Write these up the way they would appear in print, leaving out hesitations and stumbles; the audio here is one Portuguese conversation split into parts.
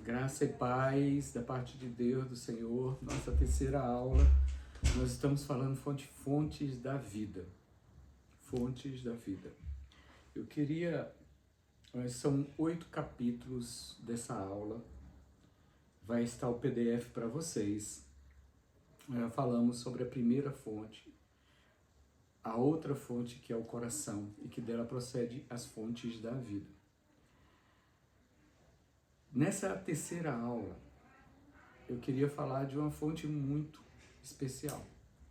Graça e paz da parte de Deus, do Senhor. Nossa terceira aula, nós estamos falando fontes da vida. Fontes da vida. Eu queria, são 8 capítulos dessa aula. Vai estar o PDF para vocês. Falamos sobre a primeira fonte, a outra fonte que é o coração e que dela procede as fontes da vida. Nessa terceira aula, eu queria falar de uma fonte muito especial,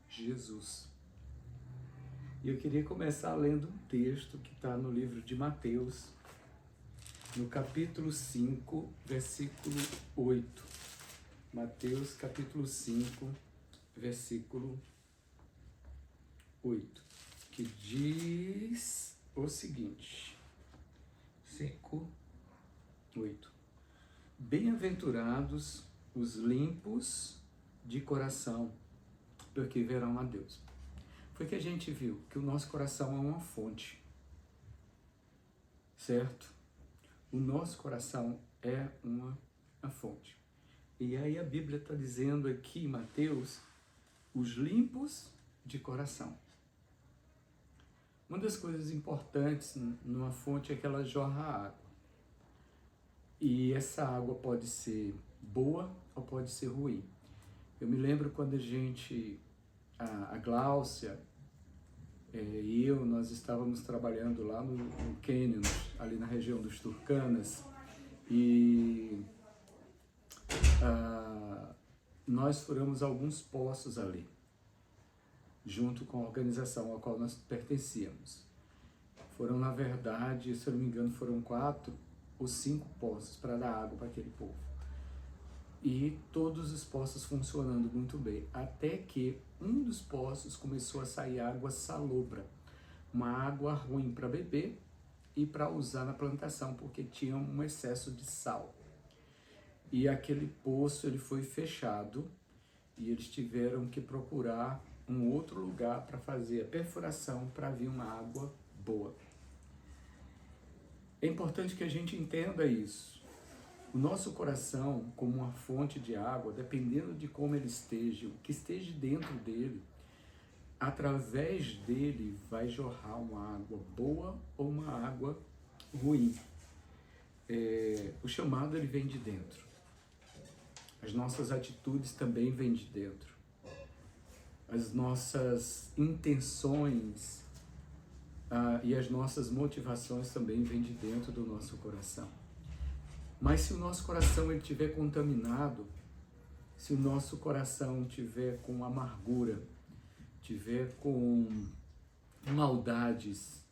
Jesus. E eu queria começar lendo um texto que está no livro de Mateus, no capítulo 5, versículo 8. Mateus, capítulo 5, versículo 8, que diz o seguinte, 5, 8. Bem-aventurados os limpos de coração, porque verão a Deus. Foi que a gente viu que o nosso coração é uma fonte, certo? O nosso coração é uma fonte. E aí a Bíblia está dizendo aqui em Mateus, os limpos de coração. Uma das coisas importantes numa fonte é que ela jorra água. E essa água pode ser boa ou pode ser ruim. Eu me lembro quando a Gláucia e nós estávamos trabalhando lá no Canyon, ali na região dos Turcanas, e nós furamos alguns poços ali, junto com a organização a qual nós pertencíamos. Foram, na verdade, se eu não me engano, foram 4 ou 5 poços para dar água para aquele povo. E todos os poços funcionando muito bem, até que um dos poços começou a sair água salobra, uma água ruim para beber e para usar na plantação, porque tinha um excesso de sal. E aquele poço ele foi fechado e eles tiveram que procurar um outro lugar para fazer a perfuração para vir uma água boa. É importante que a gente entenda isso. O nosso coração, como uma fonte de água, dependendo de como ele esteja, o que esteja dentro dele, através dele vai jorrar uma água boa ou uma água ruim. O chamado ele vem de dentro. As nossas atitudes também vêm de dentro. As nossas intenções e as nossas motivações também vêm de dentro do nosso coração. Mas se o nosso coração ele estiver contaminado, se o nosso coração estiver com amargura, estiver com maldades,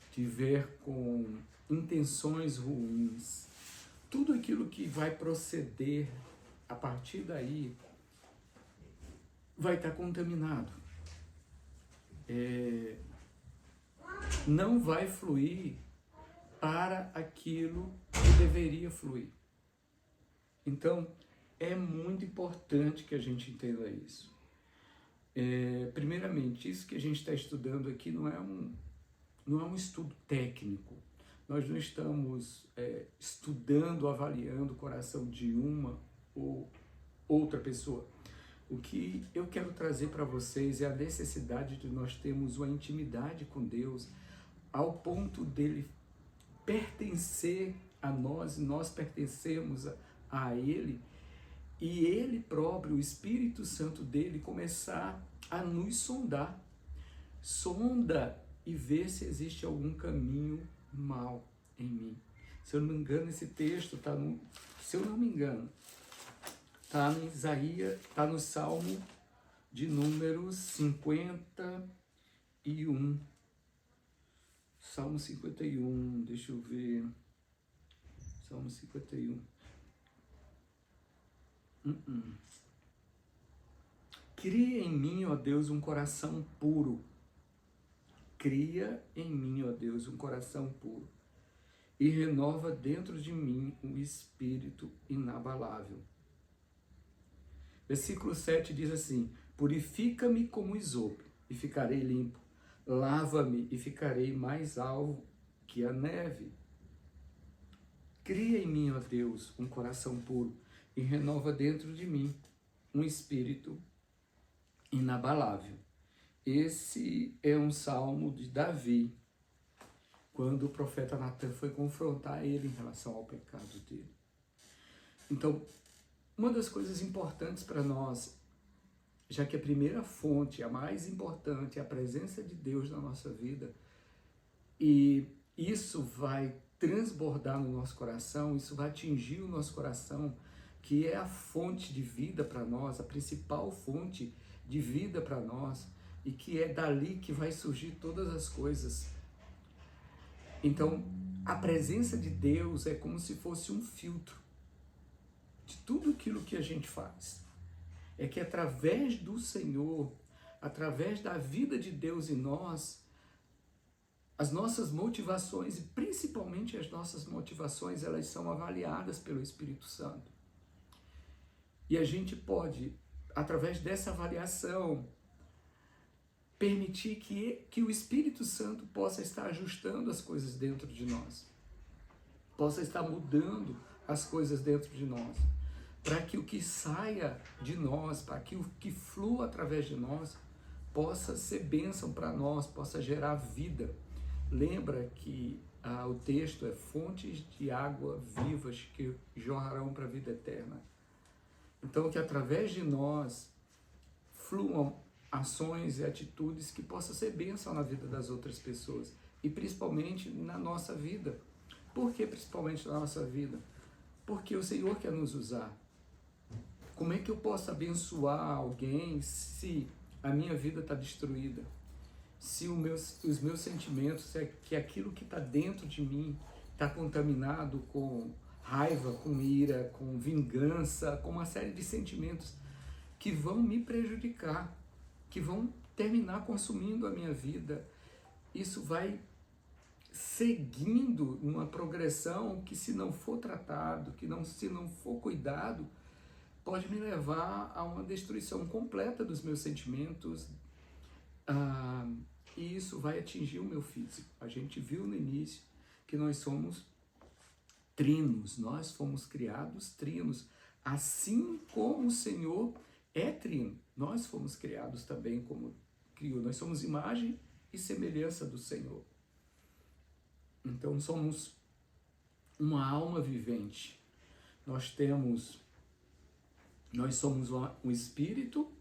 estiver com intenções ruins, tudo aquilo que vai proceder a partir daí vai estar contaminado. Não vai fluir para aquilo que deveria fluir. Então, é muito importante que a gente entenda isso. Primeiramente, isso que a gente está estudando aqui não é um estudo técnico. Nós não estamos estudando, avaliando o coração de uma ou outra pessoa. O que eu quero trazer para vocês é a necessidade de nós termos uma intimidade com Deus ao ponto dele pertencer a nós, e nós pertencemos a Ele, e Ele próprio, o Espírito Santo dele, começar a nos sondar. Sonda e vê se existe algum caminho mal em mim. Se eu não me engano, esse texto está em Isaías, está no Salmo de número 51. Salmo 51, deixa eu ver. Salmo 51. Cria em mim, ó Deus, um coração puro. Cria em mim, ó Deus, um coração puro. E renova dentro de mim um espírito inabalável. Versículo 7 diz assim: purifica-me como isopo e ficarei limpo. Lava-me e ficarei mais alvo que a neve. Cria em mim, ó Deus, um coração puro e renova dentro de mim um espírito inabalável. Esse é um salmo de Davi, quando o profeta Natan foi confrontar ele em relação ao pecado dele. Então, uma das coisas importantes para nós, já que a primeira fonte, a mais importante, é a presença de Deus na nossa vida, e isso vai transbordar no nosso coração, isso vai atingir o nosso coração, que é a fonte de vida para nós, a principal fonte de vida para nós, e que é dali que vai surgir todas as coisas. Então, a presença de Deus é como se fosse um filtro de tudo aquilo que a gente faz. É que através do Senhor, através da vida de Deus em nós, as nossas motivações, e principalmente as nossas motivações, elas são avaliadas pelo Espírito Santo. E a gente pode, através dessa avaliação, permitir que o Espírito Santo possa estar ajustando as coisas dentro de nós, possa estar mudando as coisas dentro de nós, para que o que saia de nós, para que o que flua através de nós, possa ser bênção para nós, possa gerar vida. Lembra que o texto é fontes de água vivas que jorrarão para a vida eterna. Então, que através de nós fluam ações e atitudes que possam ser bênção na vida das outras pessoas e principalmente na nossa vida. Por que principalmente na nossa vida? Porque o Senhor quer nos usar. Como é que eu posso abençoar alguém se a minha vida está destruída? Se os meus sentimentos, que aquilo que está dentro de mim está contaminado com raiva, com ira, com vingança, com uma série de sentimentos que vão me prejudicar, que vão terminar consumindo a minha vida. Isso vai seguindo uma progressão que, se não for tratado, se não for cuidado, pode me levar a uma destruição completa dos meus sentimentos, e isso vai atingir o meu físico. A gente viu no início que nós somos trinos, nós fomos criados trinos, assim como o Senhor é trino. Nós fomos criados também como criou. Nós somos imagem e semelhança do Senhor. Então somos uma alma vivente. Nós somos um espírito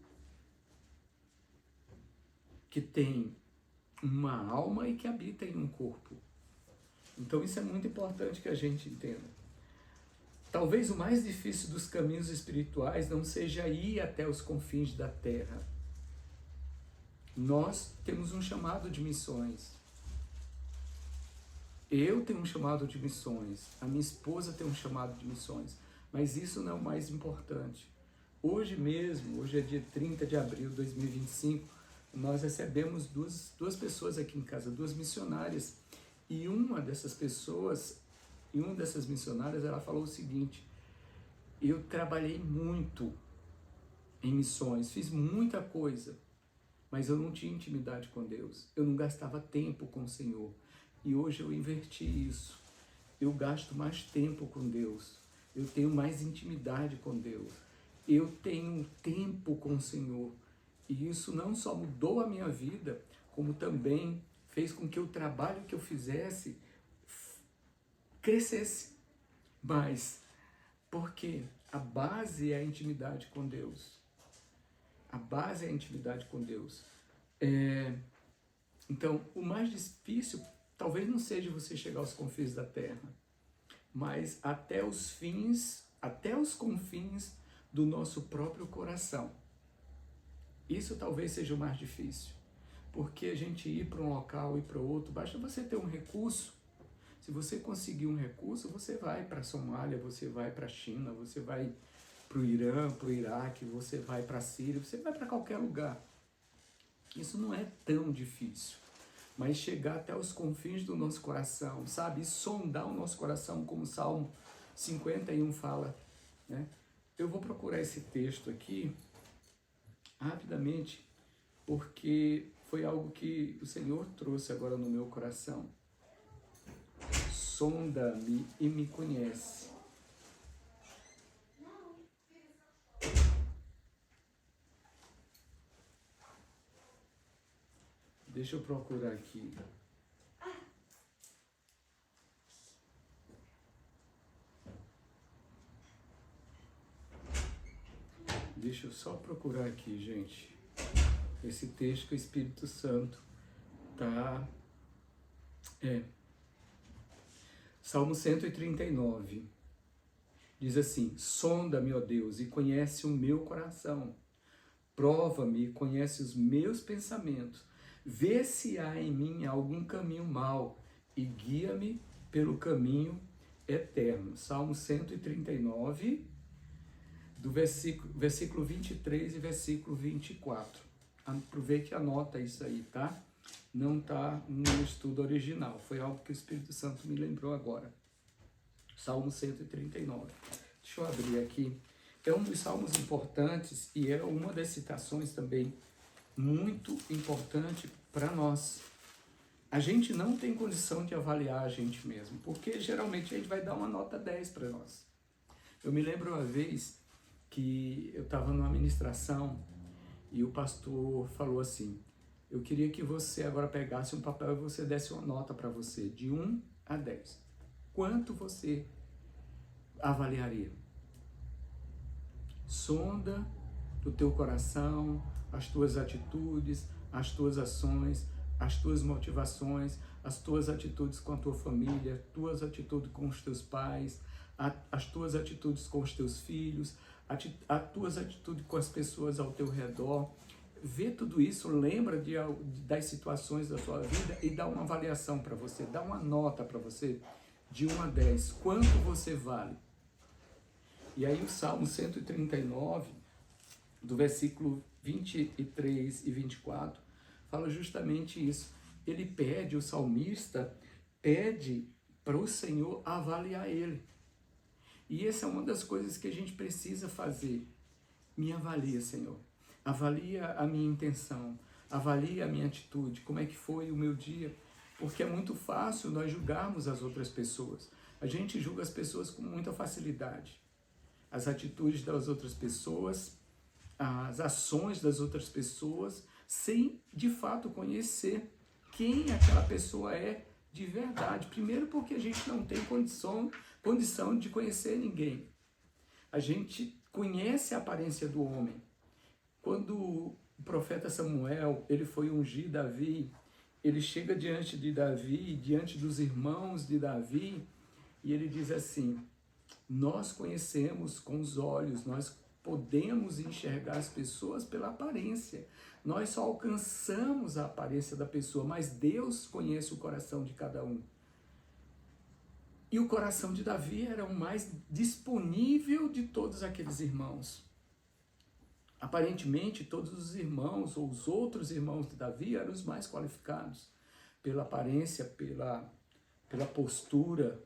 que tem uma alma e que habita em um corpo. Então isso é muito importante que a gente entenda. Talvez o mais difícil dos caminhos espirituais não seja ir até os confins da terra. Nós temos um chamado de missões. Eu tenho um chamado de missões. A minha esposa tem um chamado de missões. Mas isso não é o mais importante. Hoje mesmo, hoje é dia 30 de abril de 2025, nós recebemos duas pessoas aqui em casa, duas missionárias. E uma dessas missionárias, ela falou o seguinte: eu trabalhei muito em missões, fiz muita coisa, mas eu não tinha intimidade com Deus, eu não gastava tempo com o Senhor. E hoje eu inverti isso, eu gasto mais tempo com Deus, eu tenho mais intimidade com Deus, eu tenho tempo com o Senhor. E isso não só mudou a minha vida, como também fez com que o trabalho que eu fizesse crescesse. Mas porque a base é a intimidade com Deus. A base é a intimidade com Deus. Então, o mais difícil talvez não seja você chegar aos confins da terra, mas até os confins do nosso próprio coração. Isso talvez seja o mais difícil, porque a gente ir para um local e para outro, basta você ter um recurso. Se você conseguir um recurso, você vai para a Somália, você vai para a China, você vai para o Irã, para o Iraque, você vai para a Síria, você vai para qualquer lugar. Isso não é tão difícil, mas chegar até os confins do nosso coração, sabe? Sondar o nosso coração, como o Salmo 51 fala, né? Eu vou procurar esse texto aqui rapidamente, porque foi algo que o Senhor trouxe agora no meu coração. sonda-me e me conhece. Deixa eu procurar aqui. Deixa eu só procurar aqui, gente. Esse texto que o Espírito Santo tá... Salmo 139. Diz assim: sonda-me, ó Deus, e conhece o meu coração. Prova-me e conhece os meus pensamentos. Vê se há em mim algum caminho mau e guia-me pelo caminho eterno. Salmo 139, do versículo 23 e versículo 24. Aproveite e anota isso aí, tá? Não está no estudo original. Foi algo que o Espírito Santo me lembrou agora. Salmo 139. Deixa eu abrir aqui. É um dos salmos importantes e é uma das citações também muito importante para nós. A gente não tem condição de avaliar a gente mesmo, porque geralmente a gente vai dar uma nota 10 para nós. Eu me lembro uma vez que eu estava numa ministração e o pastor falou assim: eu queria que você agora pegasse um papel e você desse uma nota para você, de 1 a 10. Quanto você avaliaria? Sonda o teu coração, as tuas atitudes, as tuas ações, as tuas motivações, as tuas atitudes com a tua família, tuas atitudes com os teus pais, as tuas atitudes com os teus filhos, as tuas atitudes com as pessoas ao teu redor. Vê tudo isso, lembra das situações da sua vida e dá uma avaliação para você, dá uma nota para você de 1 a 10. Quanto você vale? E aí o Salmo 139, do versículo 23 e 24, fala justamente isso. Ele pede, o salmista pede para o Senhor avaliar ele. E essa é uma das coisas que a gente precisa fazer. Me avalia, Senhor. Avalia a minha intenção, avalia a minha atitude, como é que foi o meu dia. Porque é muito fácil nós julgarmos as outras pessoas. A gente julga as pessoas com muita facilidade. As atitudes das outras pessoas, as ações das outras pessoas, sem de fato conhecer quem aquela pessoa é de verdade. Primeiro porque a gente não tem condição de conhecer ninguém. A gente conhece a aparência do homem. Quando o profeta Samuel, ele foi ungir Davi, ele chega diante de Davi, diante dos irmãos de Davi, e ele diz assim: nós conhecemos com os olhos, nós podemos enxergar as pessoas pela aparência. Nós só alcançamos a aparência da pessoa, mas Deus conhece o coração de cada um. E o coração de Davi era o mais disponível de todos aqueles irmãos. Aparentemente, todos os irmãos, ou os outros irmãos de Davi, eram os mais qualificados, pela aparência, pela postura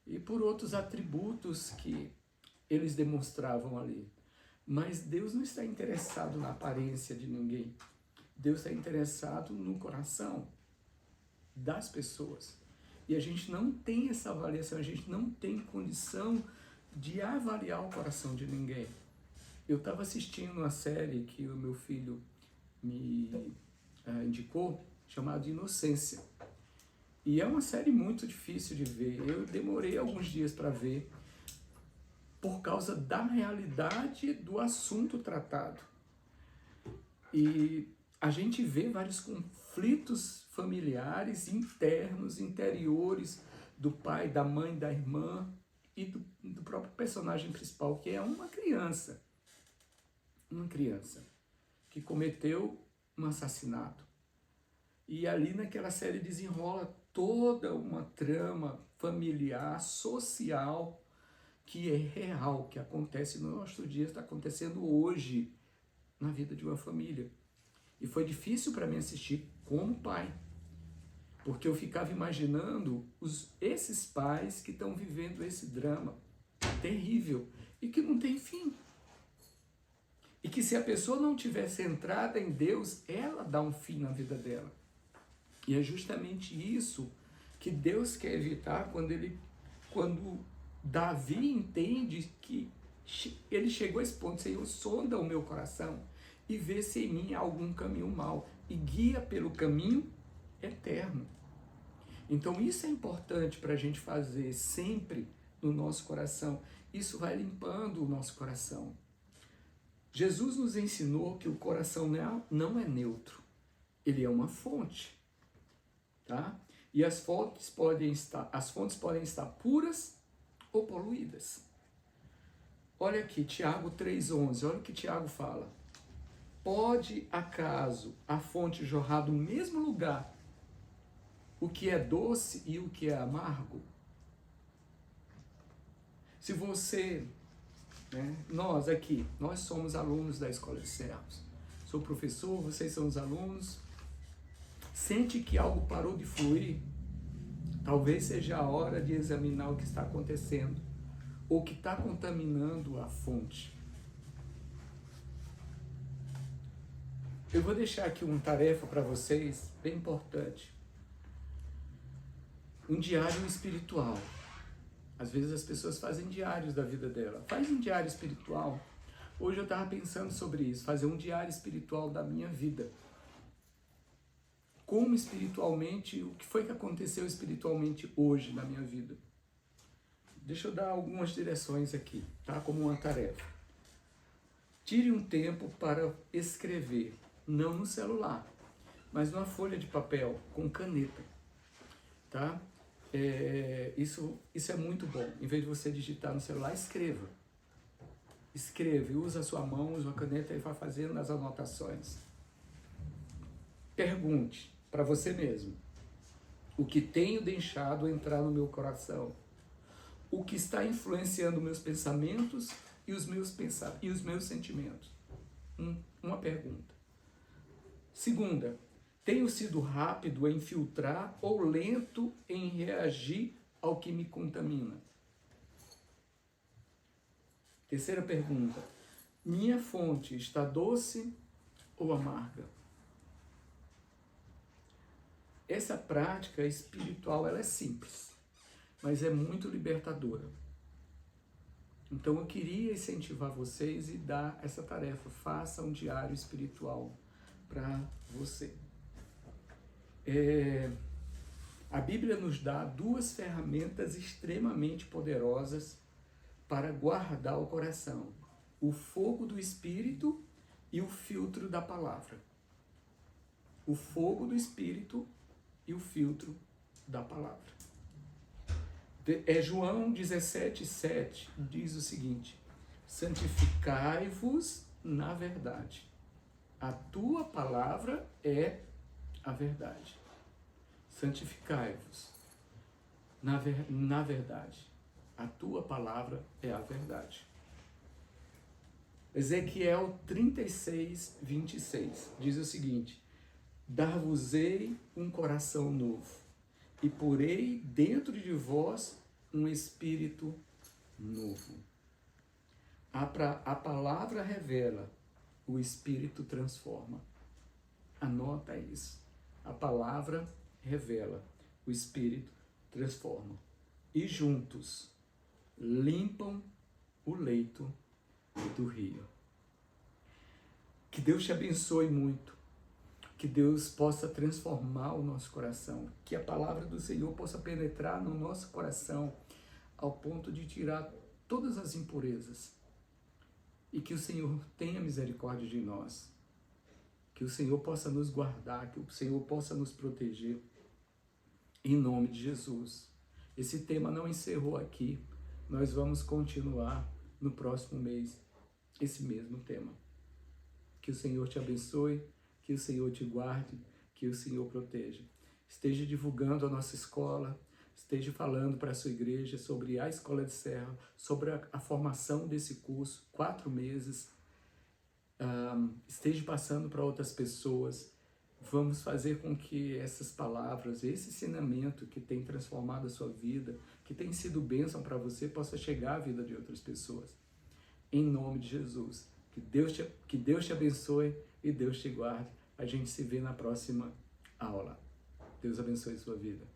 e por outros atributos que eles demonstravam ali. Mas Deus não está interessado na aparência de ninguém. Deus está interessado no coração das pessoas. E a gente não tem essa avaliação, a gente não tem condição de avaliar o coração de ninguém. Eu estava assistindo uma série que o meu filho me indicou, chamada Inocência. E é uma série muito difícil de ver. Eu demorei alguns dias para ver, por causa da realidade do assunto tratado. E a gente vê vários conflitos familiares, internos, interiores, do pai, da mãe, da irmã e do próprio personagem principal, que é uma criança. Uma criança que cometeu um assassinato. E ali naquela série desenrola toda uma trama familiar, social, que é real, que acontece no nosso dia, está acontecendo hoje na vida de uma família. E foi difícil para mim assistir como pai, porque eu ficava imaginando esses pais que estão vivendo esse drama terrível e que não tem fim. E que se a pessoa não tiver centrada em Deus, ela dá um fim na vida dela. E é justamente isso que Deus quer evitar quando Davi entende que ele chegou a esse ponto: Senhor, sonda o meu coração e vê se em mim há algum caminho mau e guia pelo caminho eterno. Então isso é importante para a gente fazer sempre no nosso coração. Isso vai limpando o nosso coração. Jesus nos ensinou que o coração não é neutro, ele é uma fonte, tá? E as fontes podem estar puras ou poluídas. Olha aqui, Tiago 3,11, olha o que Tiago fala. Pode, acaso, a fonte jorrar do mesmo lugar o que é doce e o que é amargo? Se você, nós somos alunos da Escola de Servos. Sou professor, vocês são os alunos. Sente que algo parou de fluir? Talvez seja a hora de examinar o que está acontecendo, ou que está contaminando a fonte. Eu vou deixar aqui uma tarefa para vocês, bem importante. Um diário espiritual. Às vezes as pessoas fazem diários da vida dela. Faz um diário espiritual. Hoje eu estava pensando sobre isso, fazer um diário espiritual da minha vida. Como espiritualmente, o que foi que aconteceu espiritualmente hoje na minha vida? Deixa eu dar algumas direções aqui, tá? Como uma tarefa. Tire um tempo para escrever, não no celular, mas numa folha de papel, com caneta, tá? Isso é muito bom. Em vez de você digitar no celular, escreva. Escreve, usa a sua mão, usa a caneta e vai fazendo as anotações. Pergunte para você mesmo: o que tenho deixado entrar no meu coração? O que está influenciando meus pensamentos e os meus sentimentos? Uma pergunta. Segunda, tenho sido rápido em filtrar ou lento em reagir ao que me contamina? Terceira pergunta, minha fonte está doce ou amarga? Essa prática espiritual, ela é simples, mas é muito libertadora. Então eu queria incentivar vocês e dar essa tarefa. Faça um diário espiritual para você. A Bíblia nos dá duas ferramentas extremamente poderosas para guardar o coração: o fogo do Espírito e o filtro da palavra. O fogo do Espírito e o filtro da palavra. João 17,7 diz o seguinte: santificai-vos na verdade. A tua palavra é a verdade. Santificai-vos na verdade. A tua palavra é a verdade. Ezequiel 36:26 diz o seguinte: dar-vos-ei um coração novo, e porei dentro de vós um espírito novo. A palavra revela, o espírito transforma. Anota isso. A palavra revela, o espírito transforma. E juntos limpam o leito do rio. Que Deus te abençoe muito. Que Deus possa transformar o nosso coração. Que a palavra do Senhor possa penetrar no nosso coração ao ponto de tirar todas as impurezas. E que o Senhor tenha misericórdia de nós. Que o Senhor possa nos guardar, que o Senhor possa nos proteger. Em nome de Jesus. Esse tema não encerrou aqui. Nós vamos continuar no próximo mês esse mesmo tema. Que o Senhor te abençoe, que o Senhor te guarde, que o Senhor proteja. Esteja divulgando a nossa escola, esteja falando para a sua igreja sobre a Escola de Serra, sobre a formação desse curso, 4 meses. Esteja passando para outras pessoas. Vamos fazer com que essas palavras, esse ensinamento que tem transformado a sua vida, que tem sido bênção para você, possa chegar à vida de outras pessoas. Em nome de Jesus. Que Deus te abençoe e Deus te guarde. A gente se vê na próxima aula. Deus abençoe a sua vida.